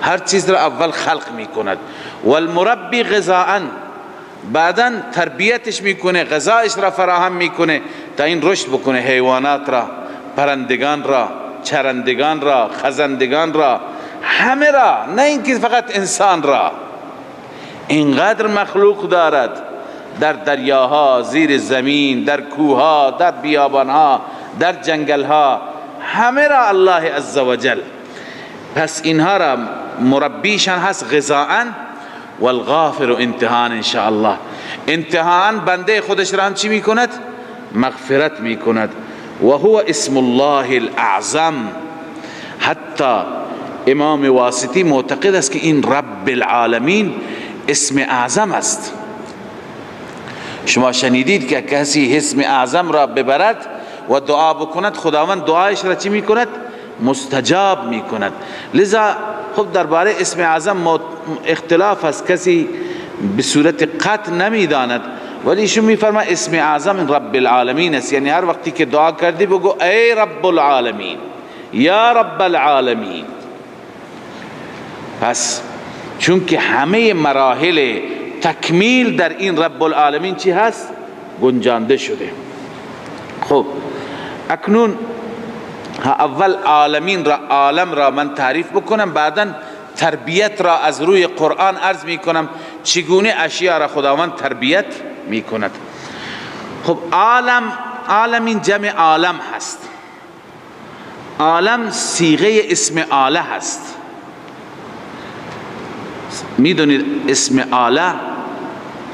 هر چیز را اول خلق می کند. والمربی غذاء، بعدا تربیتش میکنه، غذایش را فراهم میکنه تا این رشد بکنه، حیوانات را، پرندگان را، چرندگان را، خزندگان را، همه را، نه اینکه فقط انسان را. اینقدر مخلوق دارد در دریاها، زیر زمین، در کوهها، در بیابانها، در جنگلها، همه را الله عزوجل. پس اینها را مربیشان هست غذاء والغافر انتهاء. انشاءالله انتهاء بنده خودش را هم چی میکند؟ مغفرت میکند. و هو اسم الله الاعظم. حتی امام واسطی معتقد است که این رب العالمین اسم اعظم است. شما شنیدید که کسی اسم اعظم را ببرد و دعا بکند، خداوند دعایش را چی میکند؟ مستجاب میکند. لذا خب درباره اسم اعظم اختلاف است، کسی به صورت قطع نمیداند، ولی ایشون میفرماید اسم اعظم رب العالمین است. یعنی هر وقتی که دعا کردی بگو ای رب العالمین، یا رب العالمین. پس چون که همه مراحل تکمیل در این رب العالمین چی هست؟ گنجانده شده. خب اکنون اول عالمین را، عالم را من تعریف بکنم، بعدا تربیت را از روی قرآن عرض می کنم چگونه اشیاء را خداوند تربیت می کند. خب عالمین جمع عالم هست. عالم صیغه اسم آله هست. میدونید اسم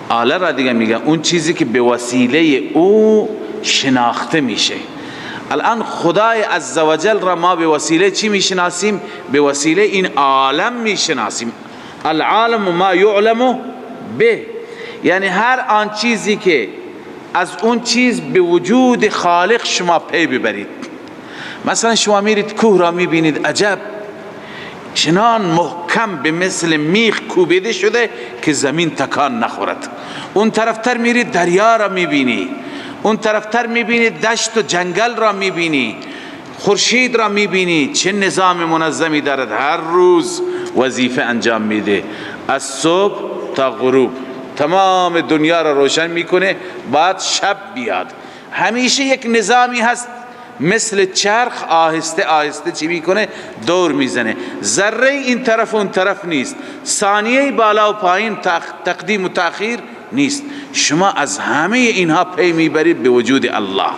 آله را دیگه میگن اون چیزی که به وسیله او شناخته میشه. الان خدای عزوجل را ما به وسیله چی میشناسیم؟ به وسیله این عالم میشناسیم. العالم ما یعلم به، یعنی هر آن چیزی که از اون چیز به وجود خالق شما پی ببرید. مثلا شما میرید کوه را میبینید، عجب چنان محکم به مثل میخ کوبیده شده که زمین تکان نخورد. اون طرفتر میرید دریا را میبینی، اون طرفتر میبینید دشت و جنگل را میبینی، خورشید را میبینی چه نظام منظمی دارد، هر روز وظیفه انجام میده، از صبح تا غروب تمام دنیا را روشن میکنه، بعد شب بیاد. همیشه یک نظامی هست، مثل چرخ آهسته آهسته چی میکنه؟ دور میزنه. ذره این طرف و اون طرف نیست، ثانیه بالا و پایین، تقدیم و تأخیر نیست. شما از همه اینها پی میبرید به وجود الله.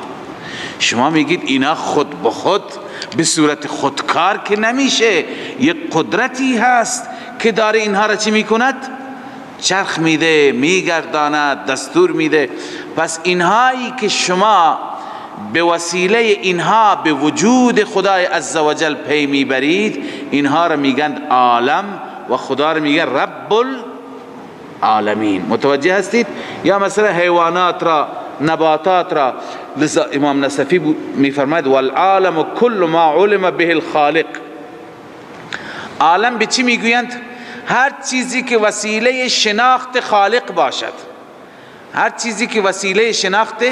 شما میگید اینا خود به خود به صورت خودکار که نمیشه، یک قدرتی هست که داره اینها را چی میکند؟ چرخ میده، میگرداند، دستور میده. پس اینهایی که شما به وسیله اینها به وجود خدای عزوجل پی میبرید، اینها را میگن عالم و خدا را میگن رب العالمین. متوجه هستید؟ یا مثلا حیوانات را، نباتات را. لذا امام نصفی میفرماید والعالم کل ما علم به الخالق. عالم به چی میگویند؟ هر چیزی که وسیله شناخت خالق باشد. هر چیزی که وسیله شناخت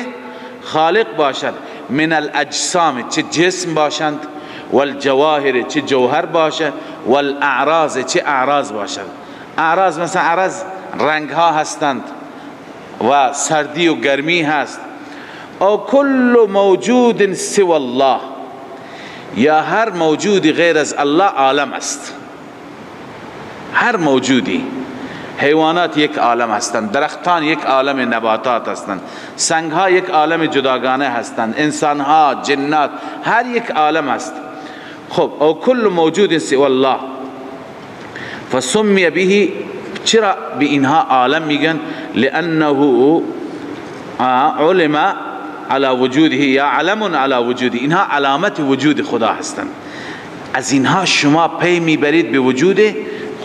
خالق باشد. من الاجسام، چه جسم باشند، والجواهر، چه جوهر باشه، والاعراض، چه اعراض باشند. اعراض مثلا اعراض رنگ ها هستند و سردی و گرمی هست. او کل موجود سوى الله، یا هر موجودی غیر از الله عالم است. هر موجودی، حیوانات یک عالم هستند، درختان یک عالم نباتات هستند، سنگ ها یک عالم جداگانه هستند، انسان ها، جنات، هر یک عالم است. خب او کل موجود سوى الله فسمی به، چرا به اینها عالم میگن؟ لانه علم على وجوده، یا علم على وجوده، اینها علامت وجود خدا هستند. از اینها شما پی میبرید به وجود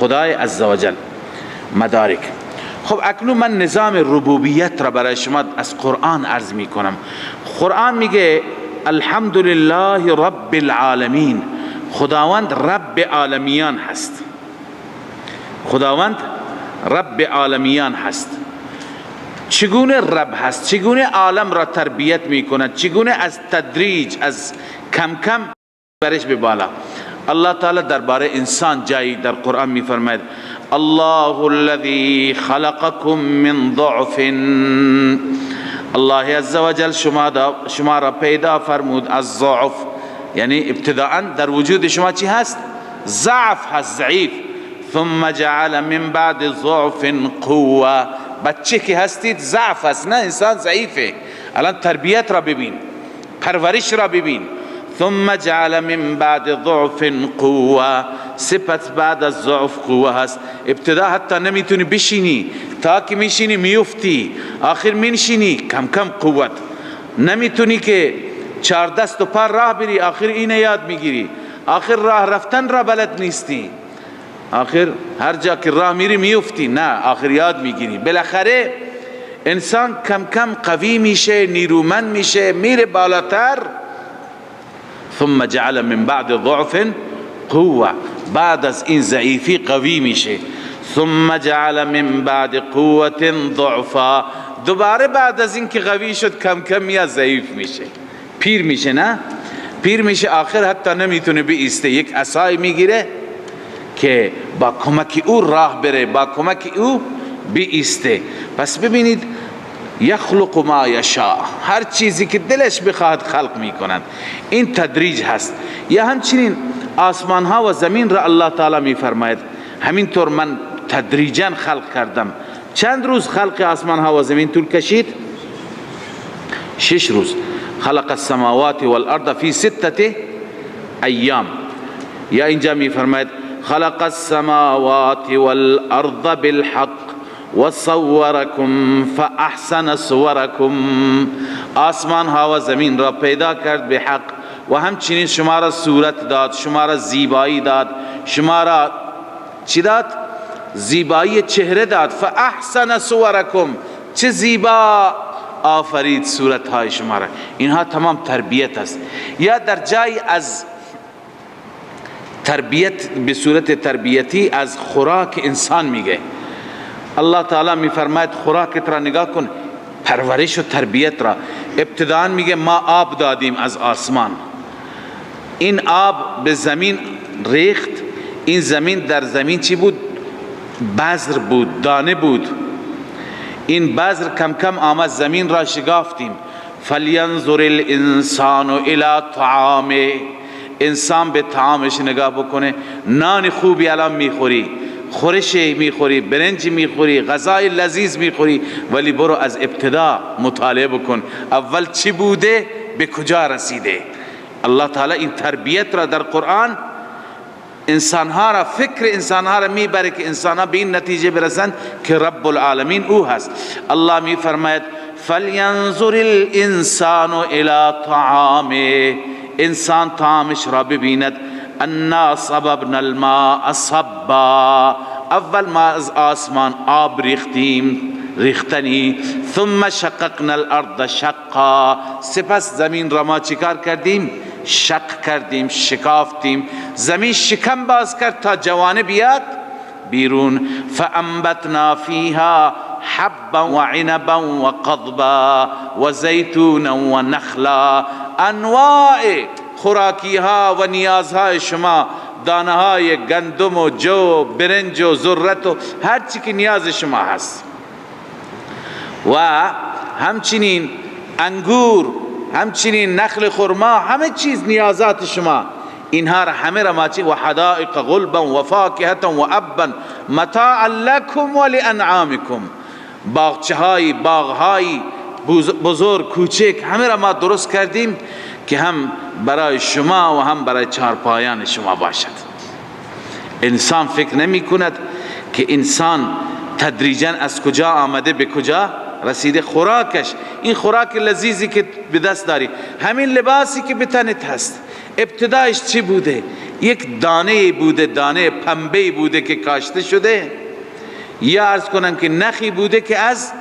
خدای عزوجل. مدارک. خب اکنون من نظام ربوبیت را برای شما از قرآن عرض می کنم. قرآن میگه الحمدلله رب العالمین، خداوند رب عالمیان هست. خداوند رب عالمیان هست. چگونه رب هست؟ چگونه عالم را تربیت می کند؟ چگونه از تدریج، از کم کم برش به بالا؟ الله تعالی درباره انسان جایی در قرآن می فرماید الله الذي خلقكم من ضعف، الله عزوجل شما را پیدا فرمود از ضعف، یعنی ابتداء در وجود شما چی هست؟ ضعف هست، ضعیف. ثم جعل من بعد ضعف قوه، بچه که هستید ضعف هست، نه انسان ضعیفه. الان تربیت را ببین، پرورش را ببین. ثم جعل من بعد ضعف قوه، سپس بعد از ضعف قوه هست. ابتدا حتی نمیتونی بشینی، تا که میشینی میفتی، آخر میشینی کم کم قوت، نمیتونی که 4 دست و پا راه بری، آخر اینه یاد میگیری، آخر راه رفتن را بلد نیستی، آخر هر جا که راه میری میفتی، نه آخر یاد میگیری. بالاخره انسان کم کم قوی میشه، نیرومند میشه، میره بالاتر. ثم جعل من بعد ضعف قوه، بعد از این ضعیفی قوی میشه. ثم جعل من بعد قوة ضعفا، دوباره بعد از این که قوی شد کم کم میاد ضعیف میشه، پیر میشه. نه پیر میشه، آخر حتی نمیتونه بیسته، یک عصای میگیره که با کمک او راه بره، با کمک او بیسته. پس ببینید یخلق ما یشاء، هر چیزی که دلش بخواهد خلق میکنند. این تدریج هست. یا همچنین آسمان ها و زمین را الله تعالی میفرماید همینطور من تدریجا خلق کردم. چند روز خلق آسمان ها و زمین طول کشید؟ 6 روز. خلق السماوات والارض فی 6 ایام. یا اینجا میفرماید خلق السماوات والارض بالحق وصوركم فاحسن صوركم، آسمان ها و زمین را پیدا کرد به حق و همچنین شما را صورت داد، شما را زیبایی داد، شما را چی داد؟ زیبایی چهره داد. فاحسن صوركم، چه زیبا آفرید صورت های شما را. اینها تمام تربیت است. یا در جای از تربیت به صورت تربیتی از خوراک انسان میگه. الله تعالی میفرماید خوراکت را نگاه کن، پرورش و تربیت را. ابتداء میگه ما آب دادیم از آسمان، این آب به زمین ریخت. این زمین، در زمین چی بود؟ بذر بود، دانه بود. این بذر کم کم آمد زمین را شکافتیم. فلینظر الانسان الی طعامه، انسان به طعامش نگاه بکنه. نان خوبی الان میخوری، خورش میخوری، برنج میخوری، غذای لذیذ میخوری، ولی برو از ابتدا مطالعه بکن اول چی بوده، به کجا رسیده. الله تعالی این تربیت را در قرآن انسانها را، فکر انسانها را میبره که انسانها به این نتیجه برسند که رب العالمین او هست. الله میفرماید فلینظر الانسان الی طعامه، انسان طعامش را ببیند. انا صببنا الماء صبا، اول ما از آسمان آب ریختیم ریختنی. ثم شققنا الارض شقا، سپس زمین را ما چیکار کردیم؟ شق کردیم، شکافتیم. زمین شکم باز کرد تا جوانه بیاد بیرون. فانبتنا فیها حبا و عنبا و قضبا و زیتونا و نخلا، انواع خوراکی ها و نیازهای شما، دانه های گندم و جو، برنج و ذرت و هر چی که نیاز شما هست، و همچنین انگور، همچنین نخل خرما، همه چیز نیازات شما، اینها را همه را ما چی؟ و حدائق غلبا و فاکهة و ابا متاعا لکم و لانعامکم، باغهای بزرگ کوچک همه را ما درست کردیم که هم برای شما و هم برای چارپایان شما باشد. انسان فکر نمی کند که انسان تدریجا از کجا آمده به کجا رسیده. خوراکش، این خوراک لذیذی که به دست داری، همین لباسی که به تنت هست، ابتدایش چی بوده؟ یک دانه بوده، دانه پنبه بوده که کاشته شده، یا عرض کنم که نخی بوده که از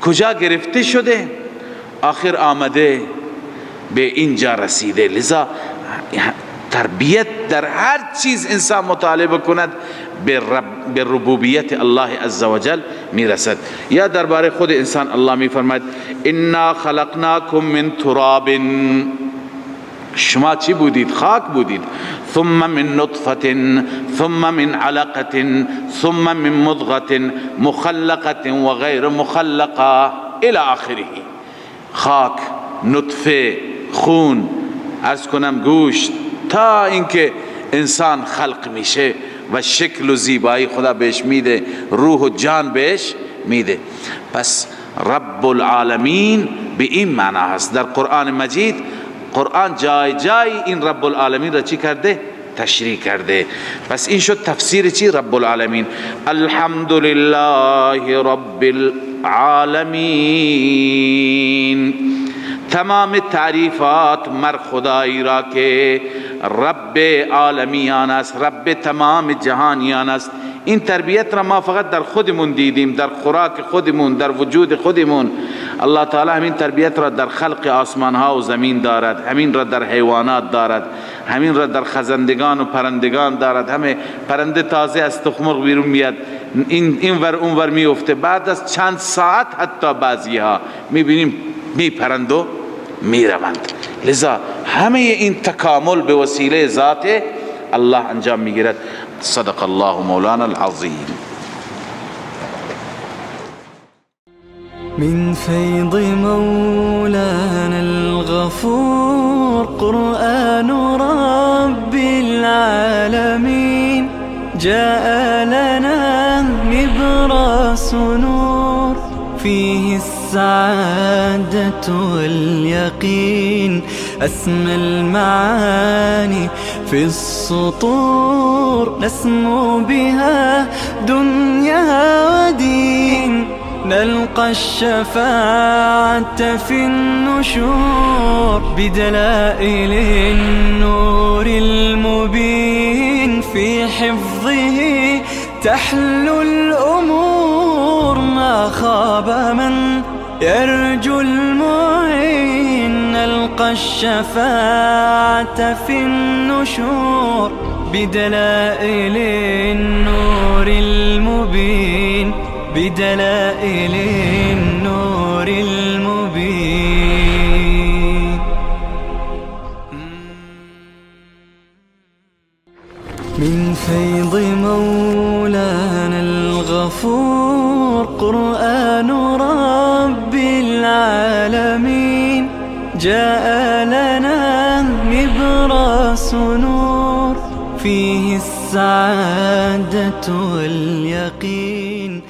کجا گرفته شده، آخر آمده به اینجا رسیده. لذا تربیت در هر چیز انسان مطالبه کند به ربوبیت الله عزوجل میرسد. یا درباره خود انسان الله میفرماید انا خلقناکم من تراب، شما چی بودید؟ خاک بودید. ثم من نطفة ثم من علقة ثم من مضغة مخلقة و غیر مخلقة الى آخره. خاک، نطفه، خون، عرض کنم گوشت، تا اینکه انسان خلق میشه و شکل و زیبایی خدا بهش میده، روح و جان بهش میده. پس رب العالمین به این معنا هست در قرآن مجید. قرآن جای جای این رب العالمین را چی کرده؟ تشریح کرده. پس این شد تفسیر چی؟ رب العالمین. الحمدلله رب العالمین، تمام تعریفات مر خدایی را که رب عالمیان است، رب تمام جهانیان است. این تربیت را ما فقط در خودمون دیدیم، در خوراک خودمون، در وجود خودمون. الله تعالی همین تربیت را در خلق آسمان ها و زمین دارد، همین را در حیوانات دارد، همین را در خزندگان و پرندگان دارد. همه پرنده تازه از تخم بیرون میاد، این ور اون ور میفته، بعد از چند ساعت حتی بعضی ها میبینیم میپرند و میروند. لذا همه این تکامل به وسیله ذات الله انجام میگیرد. صدق الله مولانا العظیم. من فيض مولانا الغفور قرآن رب العالمين، جاء لنا نبراس نور فيه السعادة واليقين، أسمى المعاني في السطور نسمو بها دنيا ودين، نلقى الشفاعة في النشور بدلائل النور المبين، في حفظه تحلو الأمور، ما خاب من يرجو المعين، نلقى الشفاعة في النشور بدلائل النور المبين، بدلائل النور المبين. من فيض مولانا الغفور قرآن رب العالمين، جاء لنا نبراس نور فيه السعادة واليقين.